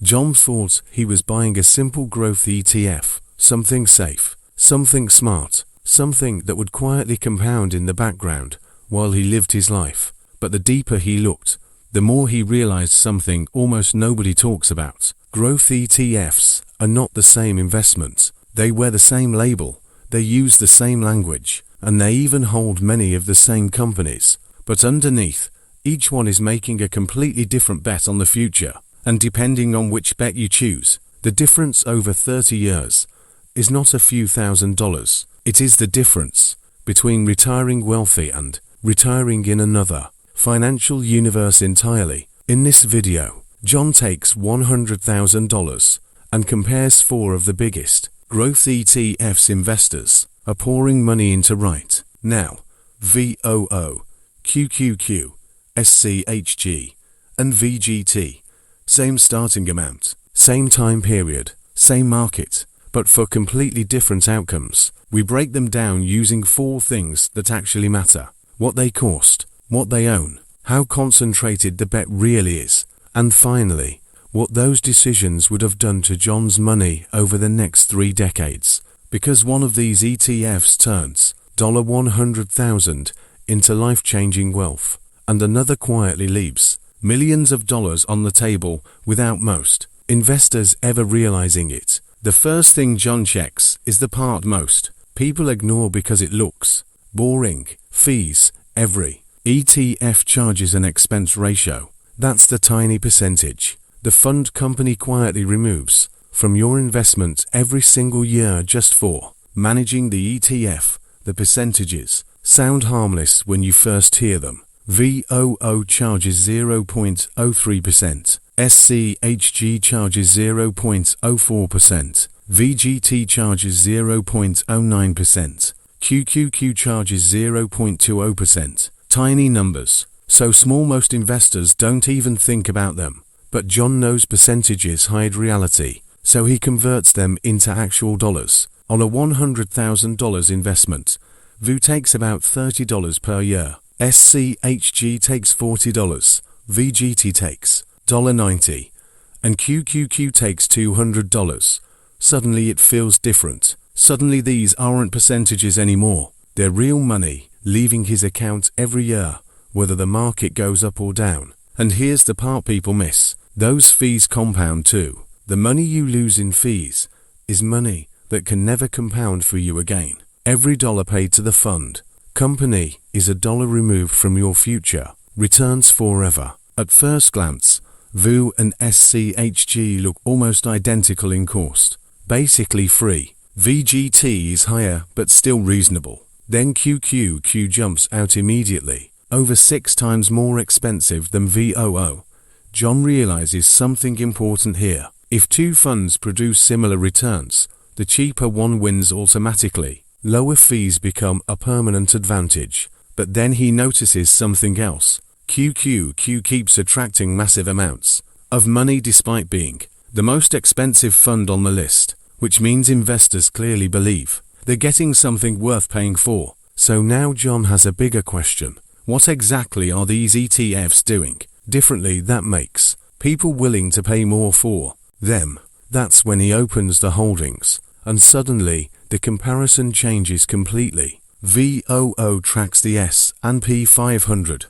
John thought he was buying a simple growth ETF, something safe, something smart, something that would quietly compound in the background while he lived his life. But the deeper he looked, the more he realized something almost nobody talks about. Growth ETFs are not the same investment. They wear the same label, they use the same language, and they even hold many of the same companies. But underneath, each one is making a completely different bet on the future. And depending on which bet you choose, the difference over 30 years is not a few $1,000s. It is the difference between retiring wealthy and retiring in another financial universe entirely. In this video, John takes $100,000 and compares 4 of the biggest growth ETFs investors are pouring money into right now: VOO, QQQ, SCHG, and VGT. Same starting amount, same time period, same market, but for completely different outcomes. We break them down using 4 things that actually matter: what they cost, what they own, how concentrated the bet really is, and finally, what those decisions would have done to John's money over the next 3 decades. Because one of these ETFs turns $100,000 into life-changing wealth, and another quietly leaves millions of dollars on the table without most investors ever realizing it. The first thing John checks is the part most people ignore because it looks boring: fees. Every ETF charges an expense ratio. That's the tiny percentage the fund company quietly removes from your investment every single year just for managing the ETF. The percentages sound harmless when you first hear them. VOO charges 0.03%, SCHG charges 0.04%, VGT charges 0.09%, QQQ charges 0.20%. Tiny numbers, so small most investors don't even think about them. But John knows percentages hide reality, so he converts them into actual dollars. On a $100,000 investment, VOO takes about $30 per year. SCHG takes $40, VGT takes $90, and QQQ takes $200. Suddenly it feels different. Suddenly these aren't percentages anymore. They're real money leaving his account every year, whether the market goes up or down. And here's the part people miss: those fees compound too. The money you lose in fees is money that can never compound for you again. Every dollar paid to the fund company is a dollar removed from your future. Returns forever. At first glance, VOO and SCHG look almost identical in cost. Basically free. VGT is higher but still reasonable. Then QQQ jumps out immediately, over 6 times more expensive than VOO. John realizes something important here. If 2 funds produce similar returns, the cheaper one wins automatically. Lower fees become a permanent advantage. But then he notices something else. QQQ keeps attracting massive amounts of money despite being the most expensive fund on the list, which means investors clearly believe they're getting something worth paying for. So now John has a bigger question. What exactly are these ETFs doing differently that makes people willing to pay more for them? That's when he opens the holdings, and suddenly the comparison changes completely. VOO tracks the S&P 500.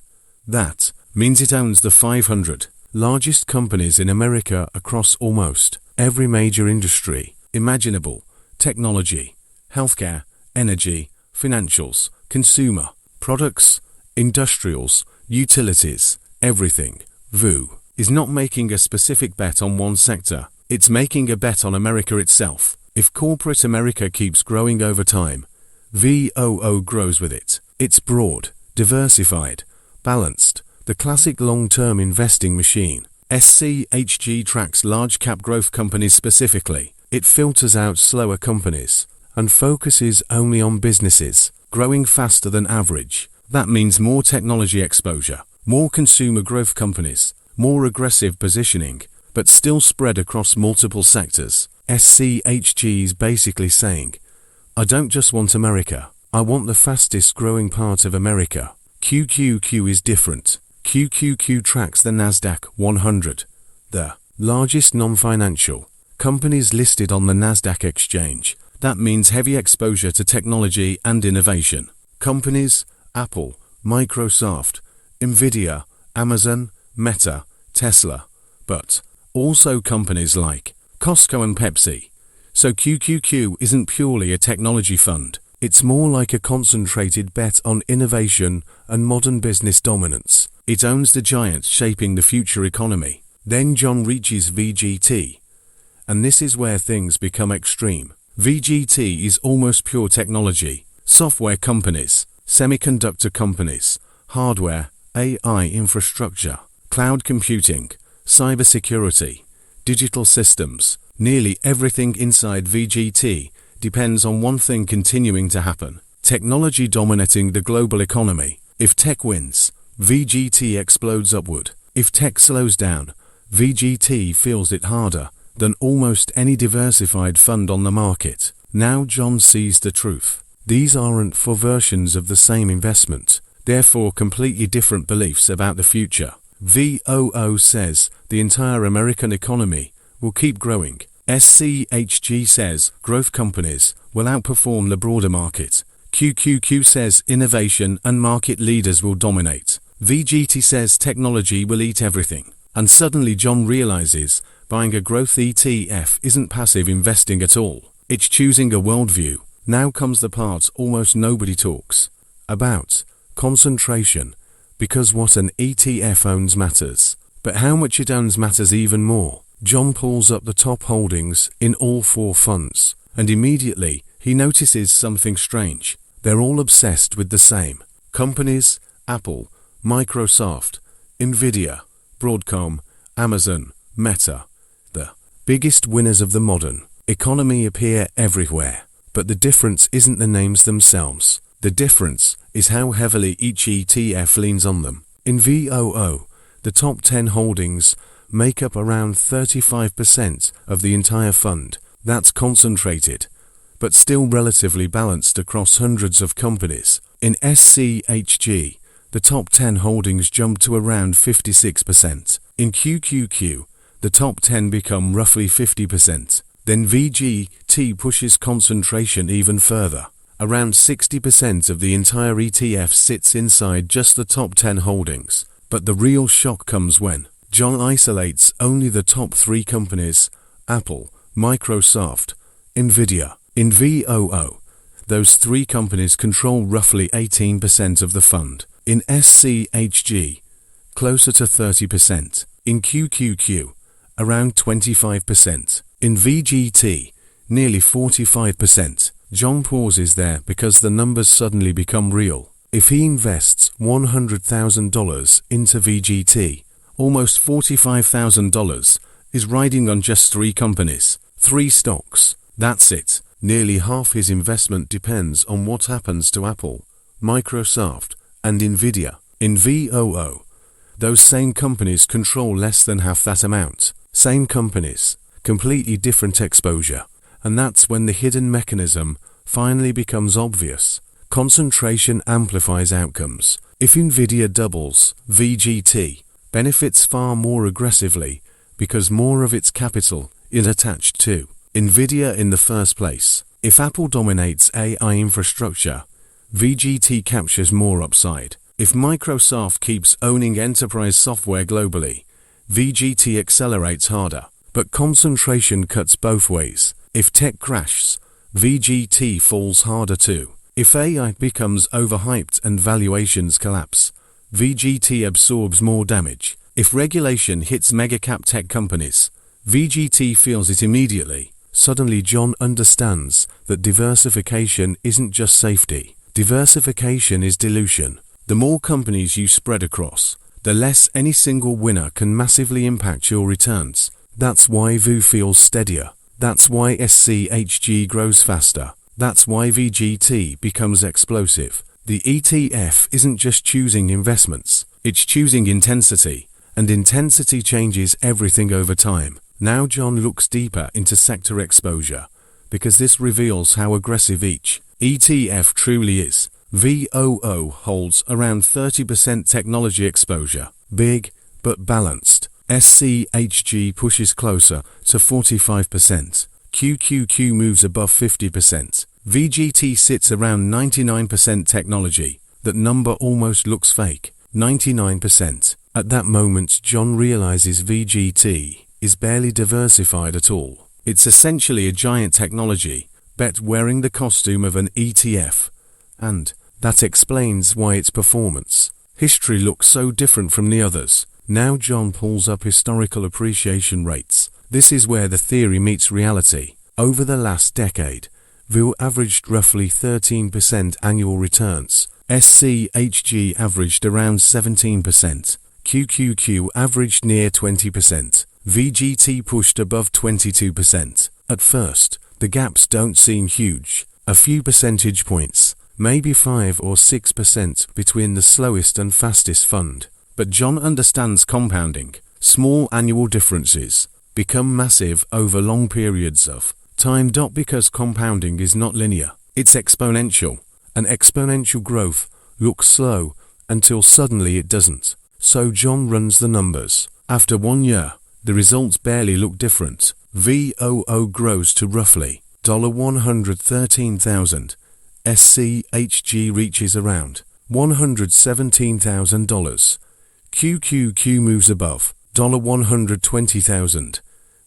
That means it owns the 500 largest companies in America across almost every major industry imaginable: technology, healthcare, energy, financials, consumer products, industrials, utilities, everything. VOO is not making a specific bet on one sector. It's making a bet on America itself. If corporate America keeps growing over time, VOO grows with it. It's broad, diversified, balanced, the classic long-term investing machine. SCHG tracks large-cap growth companies specifically. It filters out slower companies and focuses only on businesses growing faster than average. That means more technology exposure, more consumer growth companies, more aggressive positioning, but still spread across multiple sectors. SCHG is basically saying, I don't just want America, I want the fastest growing part of America. QQQ is different. QQQ tracks the Nasdaq 100, the Largest non-financial. Companies listed on the Nasdaq exchange. That means heavy exposure to technology and innovation. Companies: Apple, Microsoft, Nvidia, Amazon, Meta, Tesla. But also companies like Costco and Pepsi. So QQQ isn't purely a technology fund. It's more like a concentrated bet on innovation and modern business dominance. It owns the giants shaping the future economy. Then John reaches VGT. And this is where things become extreme. VGT is almost pure technology. Software companies, semiconductor companies, hardware, AI infrastructure, cloud computing, cybersecurity, digital systems. Nearly everything inside VGT depends on one thing continuing to happen: technology dominating the global economy. If tech wins, VGT explodes upward. If tech slows down, VGT feels it harder than almost any diversified fund on the market. Now John sees the truth. These aren't four versions of the same investment. They're four completely different beliefs about the future. VOO says the entire American economy will keep growing. SCHG says growth companies will outperform the broader market. QQQ says innovation and market leaders will dominate. VGT says technology will eat everything. And suddenly John realizes buying a growth ETF isn't passive investing at all. It's choosing a worldview. Now comes the part almost nobody talks about: concentration. Because what an ETF owns matters. But how much it owns matters even more. John pulls up the top holdings in all four funds, and immediately he notices something strange. They're all obsessed with the same companies: Apple, Microsoft, Nvidia, Broadcom, Amazon, Meta. The biggest winners of the modern economy appear everywhere. But the difference isn't the names themselves. The difference is how heavily each ETF leans on them. In VOO, the top 10 holdings make up around 35% of the entire fund. That's concentrated, but still relatively balanced across hundreds of companies. In SCHG, the top 10 holdings jump to around 56%. In QQQ, the top 10 become roughly 50%. Then VGT pushes concentration even further. Around 60% of the entire ETF sits inside just the top 10 holdings. But the real shock comes when John isolates only the top 3 companies: Apple, Microsoft, Nvidia. In VOO, those 3 companies control roughly 18% of the fund. In SCHG, closer to 30%. In QQQ, around 25%. In VGT, nearly 45%. John pauses there because the numbers suddenly become real. If he invests $100,000 into VGT, almost $45,000 is riding on just 3 companies, 3 stocks. That's it. Nearly half his investment depends on what happens to Apple, Microsoft, and Nvidia. In VOO, those same companies control less than half that amount. Same companies, completely different exposure. And that's when the hidden mechanism finally becomes obvious. Concentration amplifies outcomes. If Nvidia doubles, VGT benefits far more aggressively because more of its capital is attached to Nvidia in the first place. If Apple dominates AI infrastructure, VGT captures more upside. If Microsoft keeps owning enterprise software globally, VGT accelerates harder. But concentration cuts both ways. If tech crashes, VGT falls harder too. If AI becomes overhyped and valuations collapse, VGT absorbs more damage. If regulation hits mega-cap tech companies, VGT feels it immediately. Suddenly John understands that diversification isn't just safety. Diversification is dilution. The more companies you spread across, the less any single winner can massively impact your returns. That's why VOO feels steadier. That's why SCHG grows faster. That's why VGT becomes explosive. The ETF isn't just choosing investments, it's choosing intensity. And intensity changes everything over time. Now John looks deeper into sector exposure, because this reveals how aggressive each ETF truly is. VOO holds around 30% technology exposure, big but balanced. SCHG pushes closer to 45%. QQQ moves above 50%. VGT sits around 99% technology. That number almost looks fake. 99%. At that moment, John realizes VGT is barely diversified at all. It's essentially a giant technology bet wearing the costume of an ETF. And that explains why its performance history looks so different from the others. Now John pulls up historical appreciation rates. This is where the theory meets reality. Over the last decade, VU averaged roughly 13% annual returns. SCHG averaged around 17%. QQQ averaged near 20%. VGT pushed above 22%. At first, the gaps don't seem huge. A few percentage points, maybe 5 or 6% between the slowest and fastest fund. But John understands compounding. Small annual differences become massive over long periods of time. Because compounding is not linear, it's exponential. And exponential growth looks slow until suddenly it doesn't. So John runs the numbers. After 1 year, the results barely look different. VOO grows to roughly $113,000. SCHG reaches around $117,000. QQQ moves above $120,000.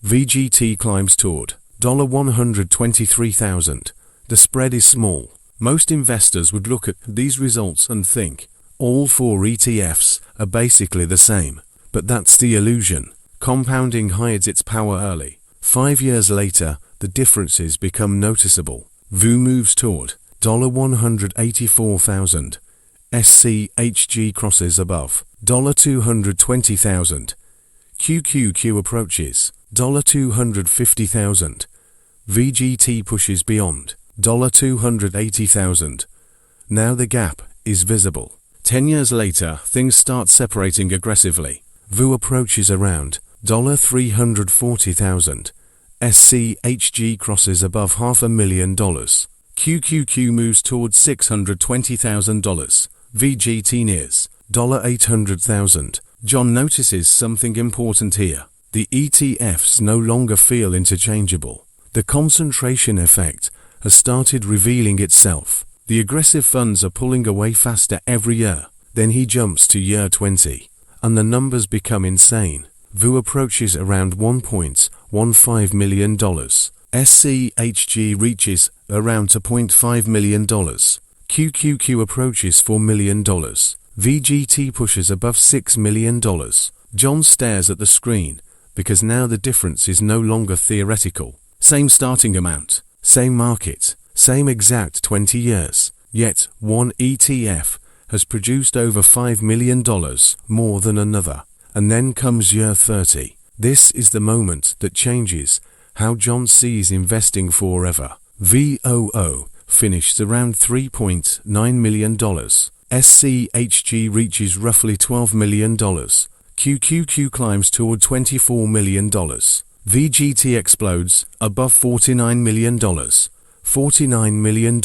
VGT climbs toward $123,000. The spread is small. Most investors would look at these results and think all 4 ETFs are basically the same. But that's the illusion. Compounding hides its power early. 5 years later, the differences become noticeable. VU moves toward $184,000. SCHG crosses above $220,000. QQQ approaches $250,000. VGT pushes beyond $280,000. Now the gap is visible. 10 years later, things start separating aggressively. VU approaches around $340,000. SCHG crosses above $500,000. QQQ moves towards $620,000. VGT nears $800,000. John notices something important here. The ETFs no longer feel interchangeable. The concentration effect has started revealing itself. The aggressive funds are pulling away faster every year. Then he jumps to year 20, and the numbers become insane. VU approaches around $1.15 million. SCHG reaches around $2.5 million. QQQ approaches $4 million. VGT pushes above $6 million. John stares at the screen, because now the difference is no longer theoretical. Same starting amount, same market, same exact 20 years. Yet, one ETF has produced over $5 million more than another. And then comes year 30. This is the moment that changes how John sees investing forever. VOO finished around $3.9 million. SCHG reaches roughly $12 million. QQQ climbs toward $24 million. VGT explodes above $49 million. $49 million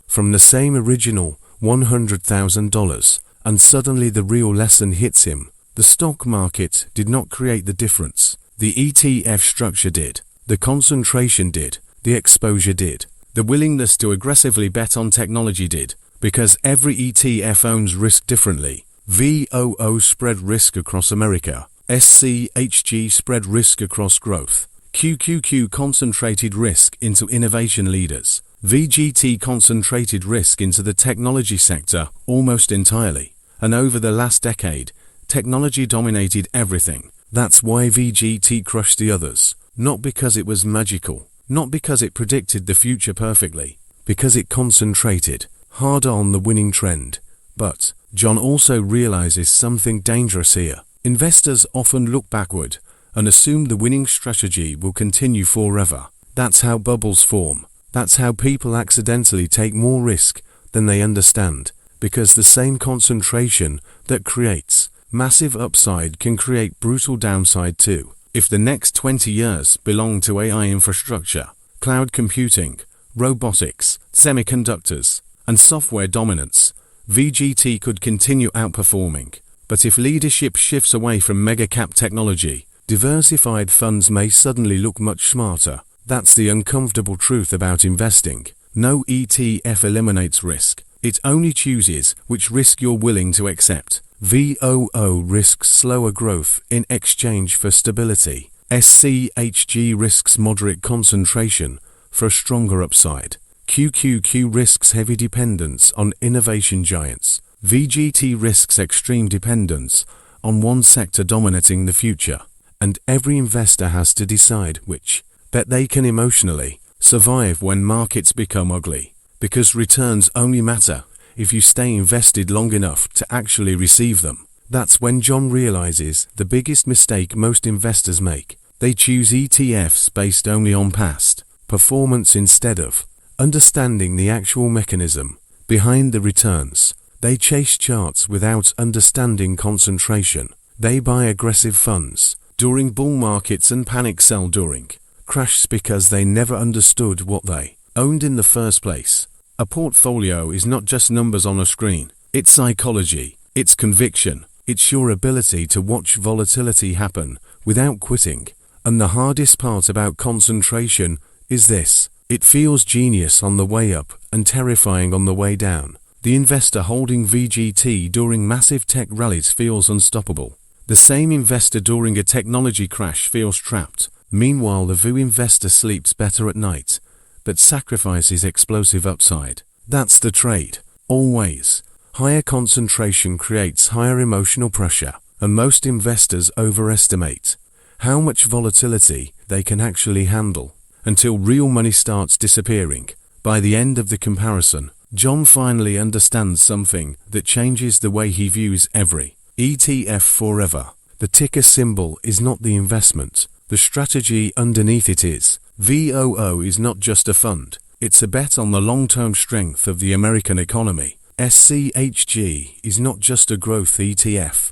from the same original $100,000. And suddenly the real lesson hits him. The stock market did not create the difference. The ETF structure did. The concentration did. The exposure did. The willingness to aggressively bet on technology did. Because every ETF owns risk differently. VOO spread risk across America. SCHG spread risk across growth. QQQ concentrated risk into innovation leaders. VGT concentrated risk into the technology sector almost entirely. And over the last decade, technology dominated everything. That's why VGT crushed the others. Not because it was magical. Not because it predicted the future perfectly. Because it concentrated harder on the winning trend. But John also realizes something dangerous here. Investors often look backward and assume the winning strategy will continue forever. That's how bubbles form. That's how people accidentally take more risk than they understand. Because the same concentration that creates massive upside can create brutal downside too. If the next 20 years belong to AI infrastructure, cloud computing, robotics, semiconductors, and software dominance, VGT could continue outperforming. But if leadership shifts away from mega-cap technology, diversified funds may suddenly look much smarter. That's the uncomfortable truth about investing. No ETF eliminates risk. It only chooses which risk you're willing to accept. VOO risks slower growth in exchange for stability. SCHG risks moderate concentration for a stronger upside. QQQ risks heavy dependence on innovation giants. VGT risks extreme dependence on one sector dominating the future. And every investor has to decide which. Bet they can emotionally survive when markets become ugly. Because returns only matter if you stay invested long enough to actually receive them. That's when John realizes the biggest mistake most investors make. They choose ETFs based only on past performance instead of understanding the actual mechanism behind the returns. They chase charts without understanding concentration. They buy aggressive funds during bull markets and panic sell during crashes because they never understood what they owned in the first place. A portfolio is not just numbers on a screen. It's psychology, it's conviction, it's your ability to watch volatility happen without quitting. And the hardest part about concentration is this: it feels genius on the way up and terrifying on the way down. The investor holding VGT during massive tech rallies feels unstoppable. The same investor during a technology crash feels trapped. Meanwhile, the VOO investor sleeps better at night, but sacrifices explosive upside. That's the trade. Always. Higher concentration creates higher emotional pressure, and most investors overestimate how much volatility they can actually handle until real money starts disappearing. By the end of the comparison, John finally understands something that changes the way he views every ETF forever. The ticker symbol is not the investment. The strategy underneath it is. VOO is not just a fund. It's a bet on the long-term strength of the American economy. SCHG is not just a growth ETF.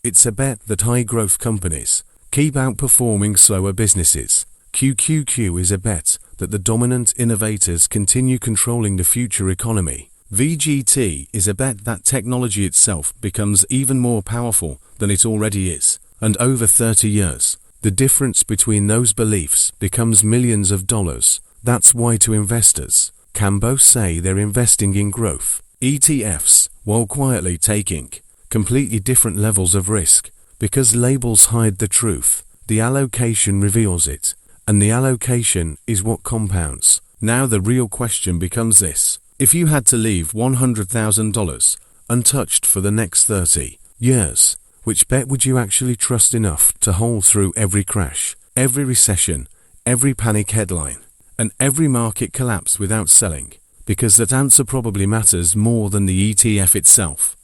It's a bet that high-growth companies keep outperforming slower businesses. QQQ is a bet that the dominant innovators continue controlling the future economy. VGT is a bet that technology itself becomes even more powerful than it already is. And over 30 years, the difference between those beliefs becomes millions of dollars. That's why to investors can both say they're investing in growth ETFs while quietly taking completely different levels of risk, because labels hide the truth. The allocation reveals it, and the allocation is what compounds. Now the real question becomes this: if you had to leave $100,000 untouched for the next 30 years, which bet would you actually trust enough to hold through every crash, every recession, every panic headline, and every market collapse without selling? Because that answer probably matters more than the ETF itself.